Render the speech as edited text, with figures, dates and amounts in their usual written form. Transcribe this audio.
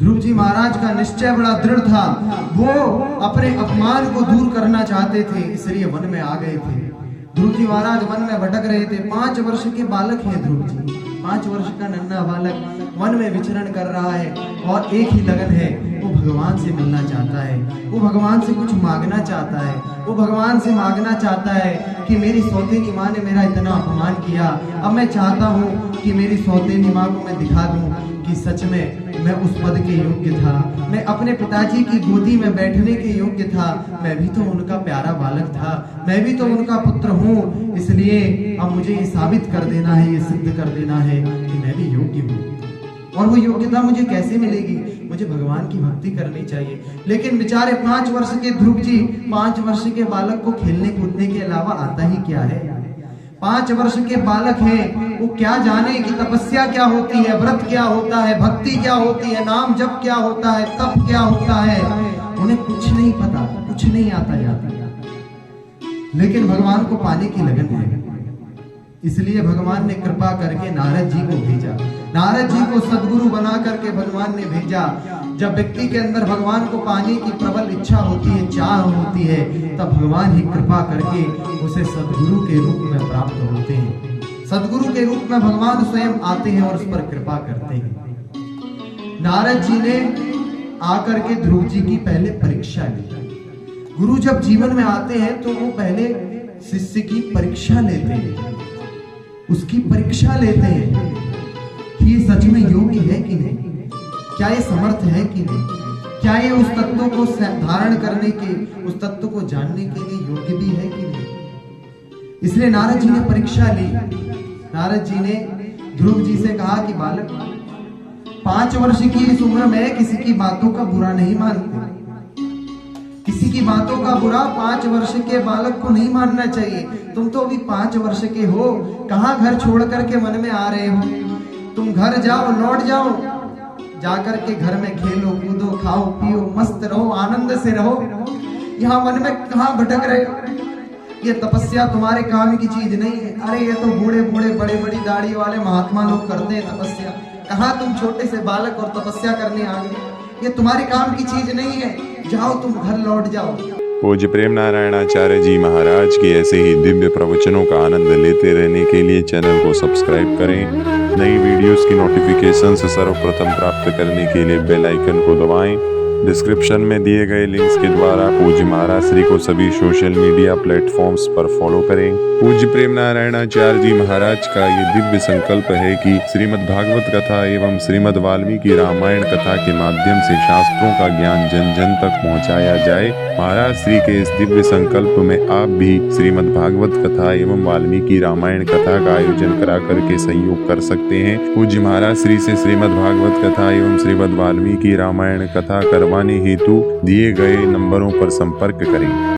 ध्रुव जी महाराज का निश्चय बड़ा दृढ़ था। वो अपने अपमान को दूर करना चाहते थे, इसलिए वन में आ गए थे। ध्रुव जी महाराज वन में भटक रहे थे। 5 वर्ष के बालक हैं ध्रुव जी, 5 वर्ष का नन्हा बालक वन में विचरण कर रहा है और एक ही लगन है, वो भगवान से मिलना चाहता है, वो भगवान से कुछ मांगना चाहता है, वो भगवान से मांगना चाहता है कि मेरी सौतेनी माँ ने मेरा इतना अपमान किया, अब मैं चाहता हूँ कि मेरी सौतेनी माँ को मैं दिखा दूं कि सच में मैं उस पद के योग्य था, मैं अपने पिताजी की गोदी में बैठने के योग्य था, मैं भी तो उनका प्यारा बालक था, मैं भी तो उनका पुत्र हूँ, इसलिए अब मुझे ये साबित कर देना है, ये सिद्ध कर देना है कि मैं भी योग्य हूँ। और वो योग्यता मुझे कैसे मिलेगी? मुझे भगवान की भक्ति करनी चाहिए। लेकिन बेचारे 5 वर्ष के ध्रुव जी, 5 वर्ष के बालक को खेलने कूदने के अलावा आता ही क्या है? 5 वर्ष के बालक हैं, वो क्या जाने कि तपस्या क्या होती है, व्रत क्या होता है, भक्ति क्या होती है, नाम जप क्या होता है, तप क्या होता है, उन्हें कुछ नहीं पता, कुछ नहीं आता जाता। लेकिन भगवान को पाने की लगन है, इसलिए भगवान ने कृपा करके नारद जी को भेजा। नारद जी को सदगुरु बना करके भगवान ने भेजा। जब व्यक्ति के अंदर भगवान को पाने की प्रबल इच्छा होती है, चाह होती है, तब भगवान ही कृपा करके उसे सदगुरु के रूप में प्राप्त होते हैं। सदगुरु के रूप में भगवान स्वयं आते हैं और उस पर कृपा करते हैं। नारद जी ने आकर के ध्रुव जी की पहले परीक्षा ली। गुरु जब जीवन में आते हैं तो वो पहले शिष्य की परीक्षा लेते हैं, उसकी परीक्षा लेते हैं कि ये सच में योग्य है कि नहीं, क्या ये समर्थ है कि नहीं, क्या ये उस तत्व को धारण करने के, उस तत्व को जानने के लिए योग्य भी है कि नहीं। इसलिए नारद जी ने परीक्षा ली। नारद जी ने ध्रुव जी से कहा कि बालक, 5 वर्ष की इस उम्र में किसी की बातों का बुरा नहीं मानते, किसी की बातों का बुरा 5 वर्ष के बालक को नहीं मानना चाहिए। तुम तो अभी 5 वर्ष के हो, कहाँ घर छोड़ करके वन में आ रहे हो? तुम घर जाओ, लौट जाओ, जाकर के घर में खेलो कूदो, खाओ पियो, मस्त रहो, आनंद से रहो। यहाँ वन में कहाँ भटक रहे हो? ये तपस्या तुम्हारे काम की चीज नहीं है। अरे ये तो बूढ़े बूढ़े बड़े बड़ी दाढ़ी वाले महात्मा लोग करते हैं तपस्या, कहाँ तुम छोटे से बालक और तपस्या करने आ गए? ये तुम्हारे काम की चीज नहीं है, जाओ तुम घर लौट जाओ। पूज्य प्रेम नारायणाचार्य जी महाराज की ऐसे ही दिव्य प्रवचनों का आनंद लेते रहने के लिए चैनल को सब्सक्राइब करें। नई वीडियोस की नोटिफिकेशन से सर्वप्रथम प्राप्त करने के लिए बेल आइकन को दबाएं। डिस्क्रिप्शन में दिए गए लिंक्स के द्वारा पूज्य महाराज श्री को सभी सोशल मीडिया प्लेटफॉर्म्स पर फॉलो करें। पूज्य प्रेम नारायणाचार्य जी महाराज का ये दिव्य संकल्प है कि श्रीमद् भागवत कथा एवं श्रीमद् वाल्मीकि रामायण कथा के माध्यम से शास्त्रों का ज्ञान जन जन तक पहुंचाया जाए। महाराज श्री के इस दिव्य संकल्प में आप भी श्रीमद् भागवत कथा एवं वाल्मीकि रामायण कथा का आयोजन करा करके सहयोग कर सकते हैं। पूज्य महाराज श्री से श्रीमद् भागवत कथा एवं श्रीमद् वाल्मीकि रामायण कथा करवाने हेतु दिए गए नंबरों पर संपर्क करें।